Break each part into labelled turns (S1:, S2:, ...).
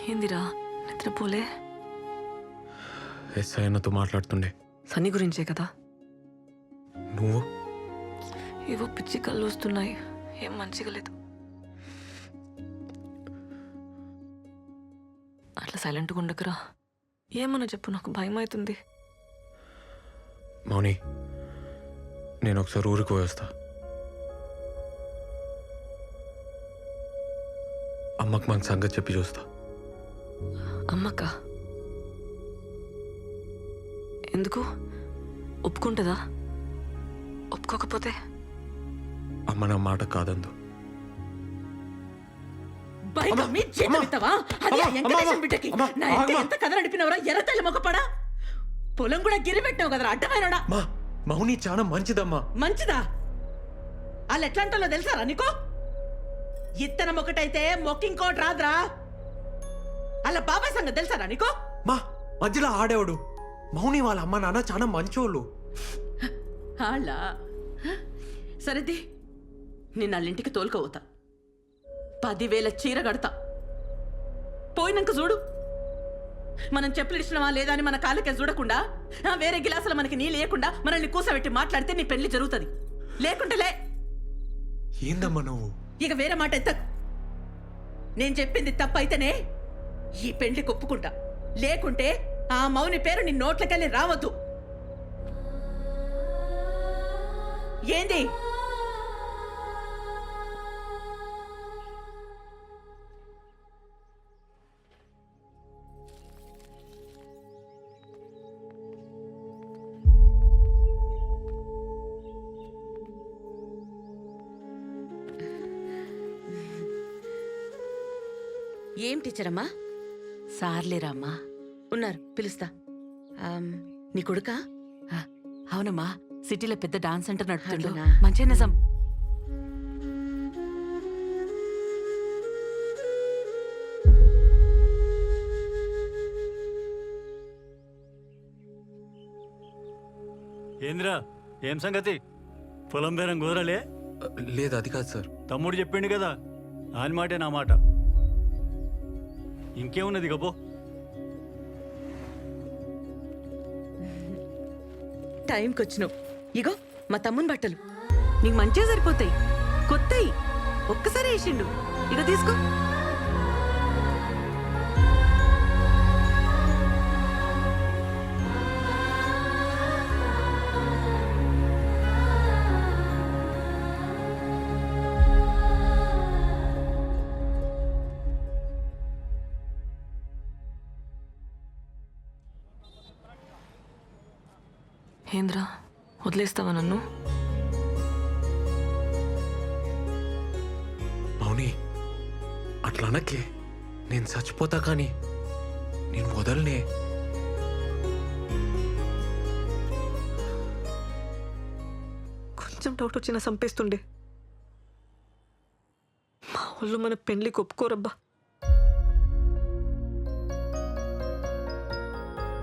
S1: ఏందిరా నిద్రపోలే?
S2: ఎస్ఐ అన్నతో మాట్లాడుతుండే.
S1: సన్నీ గురించే కదా?
S2: నువ్వు?
S1: ఏవో పిచ్చి కళ్ళు వస్తున్నాయి, ఏం మంచిగా లేదు. అట్లా సైలెంట్గా ఉండకురా. ఏమన్నా చెప్పు, నాకు భయం అవుతుంది.
S2: మౌని, నేను ఒకసారి ఊరికి పోయేస్తా. అమ్మకు మన సంగతి చెప్పి చూస్తా.
S1: అమ్మక్క ఎందుకు? ఒప్పుకుంటుందా? ఒప్పుకోకపోతే?
S2: అమ్మ నా మాట కాదందు.
S3: పొలం కూడా గిరి పెట్టావు కదరా అడ్డమైనడా.
S2: మౌని చాలా మంచిదమ్మా.
S3: మంచిదా? వాళ్ళు ఎట్లా అంటాలో తెలుసారా నీకో? ఇత్తనం ఒకటైతే మొక్కింకోటి రాదురా. అలా బాబాయ్ సంగతి తెలుసారా నీకో?
S2: మా మధ్యలో ఆడేవాడు. మౌని వాళ్ళ అమ్మ నాన్న చాలా మంచోళ్ళు.
S3: అలా సరేది, నేను వాళ్ళింటికి తోలుకోపోతా. 10,000 చీర కడతా. పోయినాక చూడు. మనం చెప్పులు ఇచ్చినవా లేదా అని మన కాళ్ళకే చూడకుండా, వేరే గిలాసులు మనకి నీ లేకుండా మనల్ని కూసబెట్టి మాట్లాడితే నీ పెళ్లి జరుగుతుంది. లేకుంటే లే.
S2: ఏందమ్మా నువ్వు?
S3: ఇక వేరే మాట ఎత్త. నేను చెప్పింది తప్పైతేనే ఈ పెళ్లి ఒప్పుకుంటా. లేకుంటే ఆ మౌని పేరు నీ నోట్లకెళ్ళి రావద్దు. ఏంది? ఏం టీచర్ అమ్మా?
S4: సార్లేరమ్మా.
S3: ఉన్నారు, పిలుస్తా. నీ కొడుకా?
S4: అవునమ్మా, సిటీలో పెద్ద డాన్స్ సెంటర్ నడుపుతుండు.
S3: అట్లనా?
S4: మంచి నిజం.
S5: ఏంద్రా, ఏం సంగతి? పొలం బేరం కుదరలే?
S2: లేదు, అది కాదు సార్.
S5: తమ్ముడు చెప్పిండు కదా, ఆయన మాటే నా మాట. ఇంకేమున్నది గబో?
S3: టైంకి వచ్చినావు. ఇగో మా తమ్ముని బట్టలు.
S4: నీకు మంచిగా సరిపోతాయి, కొత్తయి. ఒక్కసారి వేసిండు. ఇక తీసుకో.
S1: ఏంద్రా, వదిలేస్తావా నన్ను?
S2: మౌని, అట్లా అనకే. నేను చచ్చిపోతా కానీ నేను వదలనే.
S1: కొంచెం డౌట్ వచ్చినా చంపేస్తుండే. మా వాళ్ళు మన పెళ్లికి ఒప్పుకోరబ్బా.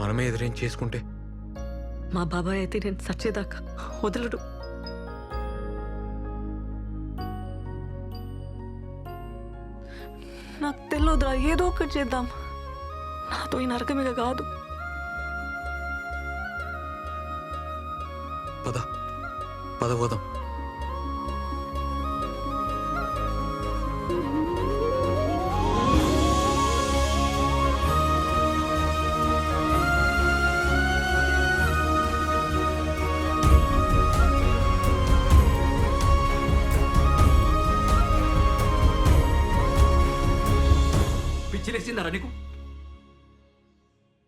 S2: మనమే ఎదురేం చేసుకుంటే?
S1: మా బాబాయ్ అయితే నేను చచ్చేదాకా వదలడు. నాకు తెలియదురా, ఏదో ఒకటి చేద్దాం. నాతో ఈ నరకమిగ కాదు.
S2: పద పద పోదాం.
S6: పిచ్చిలేసిందారా నీకు?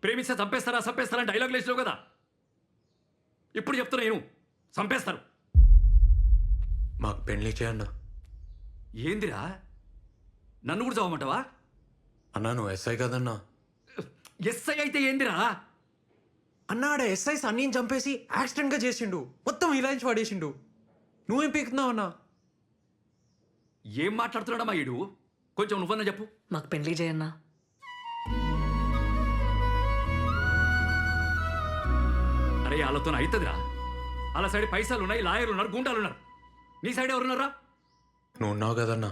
S6: ప్రేమిస్తే చంపేస్తారా డైలాగ్ లేచినావు కదా. ఇప్పుడు చెప్తున్నా నేను, చంపేస్తారు.
S2: మాకు పెళ్లి చేయన్నా.
S6: ఏందిరా, నన్ను కూడా చదవమంటావా?
S2: అన్నా నువ్వు ఎస్ఐ కదన్నా.
S6: ఎస్ఐ అయితే ఏందిరా?
S2: అన్నాడ ఎస్ఐ సన్నీని చంపేసి యాక్సిడెంట్గా చేసిండు. మొత్తం ఇలాంటి పడేసిండు. నువ్వేం పీకుతున్నావు అన్నా?
S6: ఏం మాట్లాడుతున్నాడమ్మా ఈడు? కొంచెం నువ్వన్నా చెప్పు.
S1: మాకు పెళ్లి చేయన్నా.
S6: అరే వాళ్ళతో అవుతుందిరా. వాళ్ళ సైడ్ పైసలు ఉన్నాయి, లాయర్లు ఉన్నారు, గుండాలు ఉన్నారు. నీ సైడ్ ఎవరున్నారా?
S2: నువ్వు ఉన్నావు కదన్నా.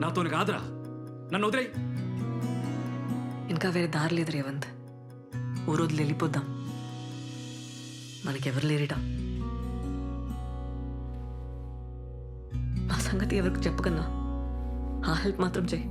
S6: నాతోని కాదురా, నన్ను వదిలేయి.
S1: ఇంకా వేరే దారి లేదు రేవంత్. ఓ రోజులు వెళ్ళిపోద్దాం. మనకెవరు లేరిట. మా సంగతి ఎవరికి చెప్పకన్నా ఆ హెల్ప్ మాత్రం చేయి.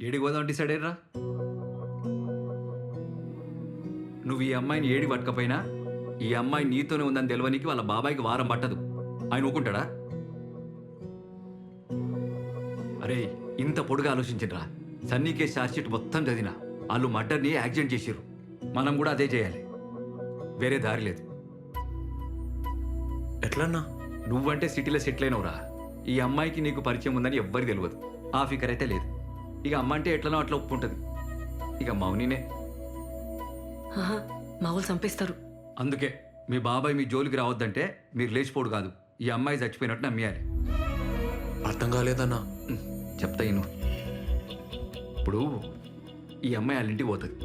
S6: ఏడికి పోదాం డిసైడ్ అయ్యరా? నువ్వు ఈ అమ్మాయిని ఏడి పట్టకపోయినా ఈ అమ్మాయి నీతోనే ఉందని తెలియనికి వాళ్ళ బాబాయికి వారం పట్టదు. ఆయన ఊకుంటాడా? అరే ఇంత పొడుగా ఆలోచించరా. సన్నీ కేసు ఛార్జ్షీట్ మొత్తం చదివినా వాళ్ళు మర్డర్ని యాక్సిడెంట్ చేసిర్రు. మనం కూడా అదే చేయాలి. వేరే దారి లేదు.
S2: ఎట్లన్నా?
S6: నువ్వంటే సిటీలో సెటిల్ అయినవురా. ఈ అమ్మాయికి నీకు పరిచయం ఉందని ఎవ్వరికి తెలియదు. ఆ ఫికర్ అయితే లేదు. ఇక అమ్మ అంటే ఎట్లనో అట్లా ఒప్పుకుంటుంది. ఇక మౌనినే.
S1: ఆహా, మా వాళ్ళు చంపేస్తారు.
S6: అందుకే మీ బాబాయ్ మీ జోలికి రావద్దంటే మీరు లేచిపోడు కాదు, ఈ అమ్మాయి చచ్చిపోయినట్టు నమ్మేయాలి.
S2: అర్థం కాలేదన్నా.
S6: చెప్తా ఇను. ఇప్పుడు ఈ అమ్మాయి వాళ్ళ ఇంటికి పోతుంది.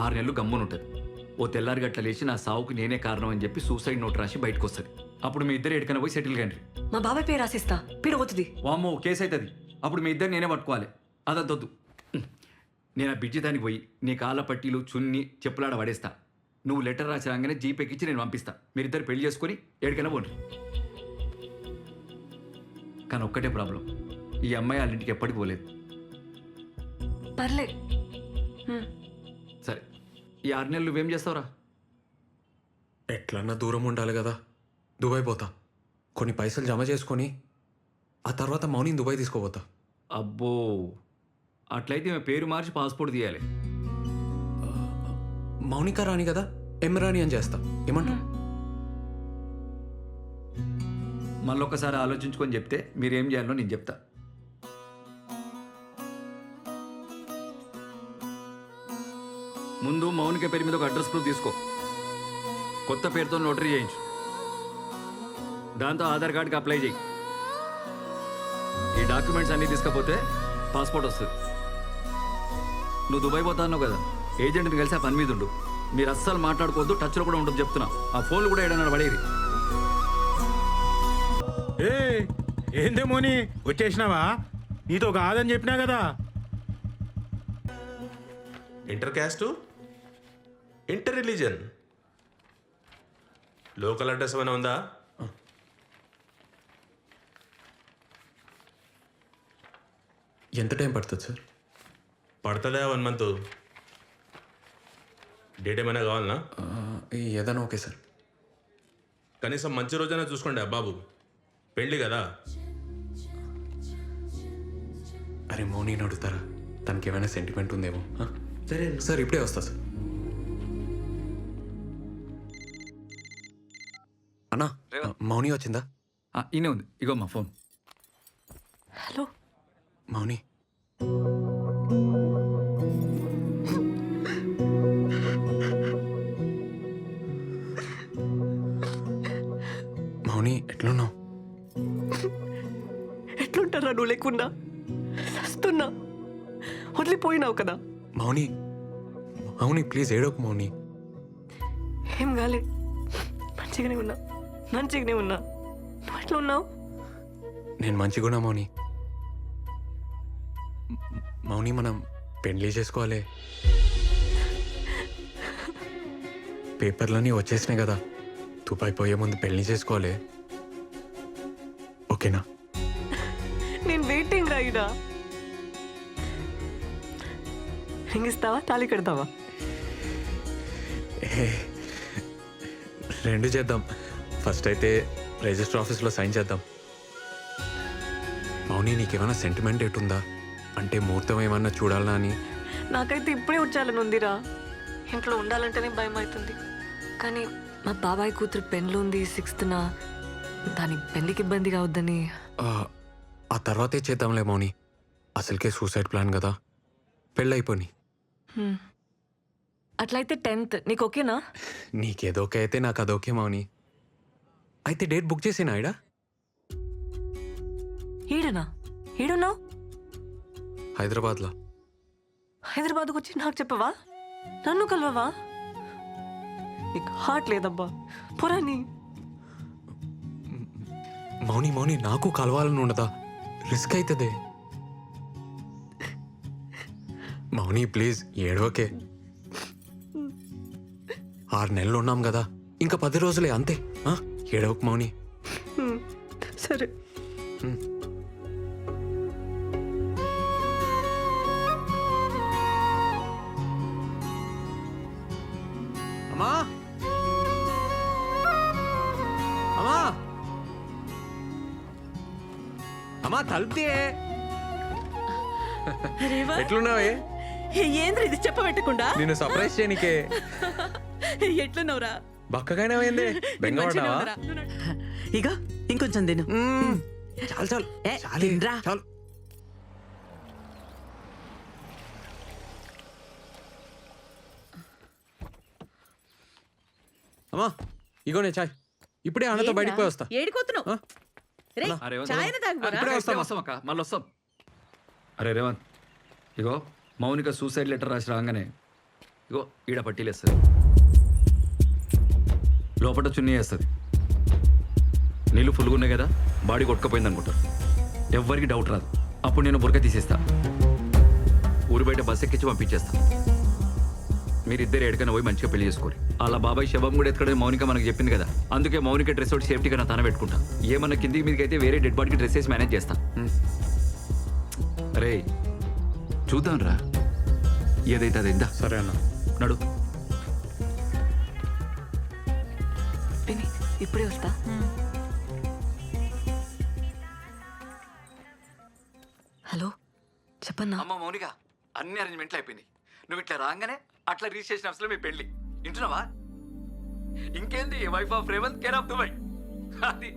S6: 6 నెలలు గమ్మునుంటుంది. ఓ తెల్లారి గట్ల లేచి నా సావుకు నేనే కారణం అని చెప్పి సూసైడ్ నోట్ రాసి బయటకు వస్తుంది. అప్పుడు మీ ఇద్దరు ఎక్కడికైనా పోయి సెటిల్ కండి.
S1: మా బాబాయ్ పేరు రాసిస్తా, పేరు పోతుంది.
S6: వామ్మో కేసు అవుతుంది. అప్పుడు మీ ఇద్దరు నేనే పట్టుకోవాలి. అదొద్దు. నేను ఆ బిడ్జి దానికి పోయి నీ కాళ్ళ పట్టీలు చున్ని చెప్పులాడ పడేస్తా. నువ్వు లెటర్ రాసి రాగానే జీపేకిచ్చి నేను పంపిస్తా. మీరిద్దరు పెళ్లి చేసుకొని ఎక్కడికైనా పోండి. కానీ ఒక్కటే ప్రాబ్లం, ఈ అమ్మాయి వాళ్ళ ఇంటికి ఎప్పటికి పోలేదు.
S1: పర్లే.
S6: సరే, ఈ 6 నెలలు నువ్వేం చేస్తావురా?
S2: ఎట్లన్నా దూరం ఉండాలి కదా. దుబాయ్ పోతా. కొన్ని పైసలు జమ చేసుకొని ఆ తర్వాత మౌనిని దుబాయ్ తీసుకోపోతా.
S6: అబ్బో, అట్లయితే మేము పేరు మార్చి పాస్పోర్ట్ తీయాలి.
S2: మౌనిక రాణి కదా, ఎం రాణి అని చేస్తా. ఏమంటా?
S6: మళ్ళొక్కసారి ఆలోచించుకొని చెప్తే మీరేం చేయాలో నేను చెప్తా. ముందు మౌనిక పేరు మీద ఒక అడ్రస్ ప్రూఫ్ తీసుకో. కొత్త పేరుతో నోటరీ చేయించు. దాంతో ఆధార్ కార్డుకి అప్లై చేయి. ఈ డాక్యుమెంట్స్ అన్నీ తీసుకపోతే పాస్పోర్ట్ వస్తుంది. నువ్వు దుబాయ్ పోతా అన్నావు కదా, ఏజెంట్ని కలిసి ఆ పని మీద ఉండు. మీరు అస్సలు మాట్లాడుకోవద్దు, టచ్లో కూడా ఉండదు చెప్తున్నా. ఆ ఫోన్లు కూడా ఏడన్నా పడేది.
S7: ఏందే మోని వచ్చేసినావా? నీతో కాదని చెప్పినా కదా.
S8: Inter caste, inter religion, local address ఏమైనా ఉందా?
S2: ఎంత టైం పడుతుంది సార్?
S8: పడుతుందా 1 మంత్? డేట్ ఏమైనా కావాలనా?
S2: ఏదైనా ఓకే సార్.
S8: కనీసం మంచి రోజైనా చూసుకోండి బాబు, పెళ్ళి కదా.
S2: అరే మౌనిని అడుగుతారా? తనకి ఏమైనా సెంటిమెంట్ ఉందేమో. సరే సార్, ఇప్పుడే వస్తా సార్. అన్నా, మౌని వచ్చిందా?
S6: ఈయనే ఉంది, ఇగో మా ఫోన్.
S1: హలో
S2: మౌని, మౌని ఎట్లున్నావు?
S1: ఎట్లుంటారా నువ్వు లేకుండా? వస్తున్నా, వదిలిపోయినావు కదా.
S2: మౌని, మౌని ప్లీజ్ ఏడోకు మౌని.
S1: ఏం కాలే, మంచిగానే ఉన్నా. నువ్వు ఎట్లా ఉన్నావు?
S2: నేను మంచిగున్నా మౌని. మౌని మనం పెళ్లి చేసుకోవాలి. పేపర్లన్నీ వచ్చేసినాయి కదా, దుబాయ్ పోయే ముందు పెళ్లి చేసుకోవాలి. ఓకేనా?
S1: నేను వెయిటింగ్ రాయిడా. రింగ్ ఇస్తావా, తాళి కడతావా?
S2: రెండు చేద్దాం. ఫస్ట్ అయితే రిజిస్టర్ ఆఫీస్లో సైన్ చేద్దాం. మౌని, నీకేమైనా సెంటిమెంట్ ఎటుందా? అంటే ముహూర్తం ఏమన్నా చూడాలనా అని.
S1: నాకైతే ఇప్పుడే వచ్చాలని ఉందిరా. ఇంట్లో ఉండాలంటేనే భయం అవుతుంది. కానీ మా బాబాయ్ కూతురు పెళ్ళి ఉంది 6th. దాని పెళ్ళికి ఇబ్బంది కావద్దని.
S2: ఆ తర్వాతే చేద్దాంలే మౌని. అసలుకే సూసైడ్ ప్లాన్ కదా, పెళ్ళైపోయి.
S1: అట్లయితే 10th నీకు ఓకేనా?
S2: నీకేదోకే అయితే నాకు అదోకే మౌని. అయితే డేట్ బుక్ చేసేనా ఇడా?
S1: ఈడనా? ఈడున్నావు?
S2: హైదరాబాద్లో.
S1: హైదరాబాద్కు వచ్చి నాకు చెప్పవా? నన్ను కలవవా? నీకు హార్ట్ లేదబ్బా, పొరాని.
S2: మౌని నాకు కలవాలని ఉండదా? రిస్క్ అవుతుంది. మౌని ప్లీజ్ ఏడవకే. 6 నెలలు ఉన్నాం కదా, ఇంకా 10 రోజులే అంతే. ఏడవకు మౌని.
S1: సరే.
S2: అమ్మా అమ్మా అమ్మా తలుపుతే.
S3: రేవా
S2: ఎట్లున్నావే?
S3: ఏంద్ర ఇది చెప్పబెట్టకుండా
S2: నిన్ను సర్ప్రైజ్ చేయనికే.
S3: ఎట్లున్నావురా?
S2: బక్కగానేమైంది? బెంగపడ్డావా?
S3: ఇక ఇంకొంచెం తిను.
S2: చాలు చాలు
S3: ఏ,
S2: చాలు
S3: తినరా.
S2: చాలు. అమ్మా ఇగోనే చాయ్. ఇప్పుడే అన్నతో బయటికి పోయి వస్తా.
S3: ఏడిపోతున్నావు?
S2: ఆ?
S3: రేయ్,
S6: ఆ, రేవంత్
S3: చాయన తాగుపోరా?
S2: ఇప్పుడే వస్తాం.
S6: వస్తాం అక్క, మళ్ళీ వస్తాం. అరే రేవంత్, ఇగో మౌనిక సూసైడ్ లెటర్ రాసి రాగానే ఇగో ఈడ పట్టీలేస్తుంది, లోపల చున్నీ వేస్తుంది. నీళ్ళు ఫుల్గా ఉన్నాయి కదా, బాడీ కొట్టుకపోయింది అనుకుంటారు. ఎవ్వరికి డౌట్ రాదు. అప్పుడు నేను బురక తీసేస్తా, ఊరి బయట బస్ ఎక్కించి పంపించేస్తా. మీరిద్దరు ఎక్కడికైనా పోయి మంచిగా పెళ్లి చేసుకోరు. అలా బాబాయ్ శవం కూడా ఎత్తుకడే మౌనిక మనకు చెప్పింది కదా, అందుకే మౌనిక డ్రెస్ ఒకటి సేఫ్టీగా నా తన పెట్టుకుంటా. ఏమన్నా కిందికి మీదకి అయితే వేరే డెడ్ బాడీకి డ్రెస్ వేసి మేనేజ్ చేస్తా. అరే చూద్దాం రా, ఏదైతే అది ఇందా.
S2: సరే అన్న.
S6: నడు.
S1: పిన్ని ఇప్పుడే వస్తా. హలో చెప్పన్నా.
S6: అమ్మ మౌనిక, అన్ని అరేంజ్మెంట్లు అయిపోయినాయి. నువ్వు ఇట్లా రాగానే అట్లా రిజిస్ట్రేషన్ ఆఫీస్లో మీ పెళ్లి. వింటున్నావా? ఇంకేంది, wife of Revanth, care of Dubai. అది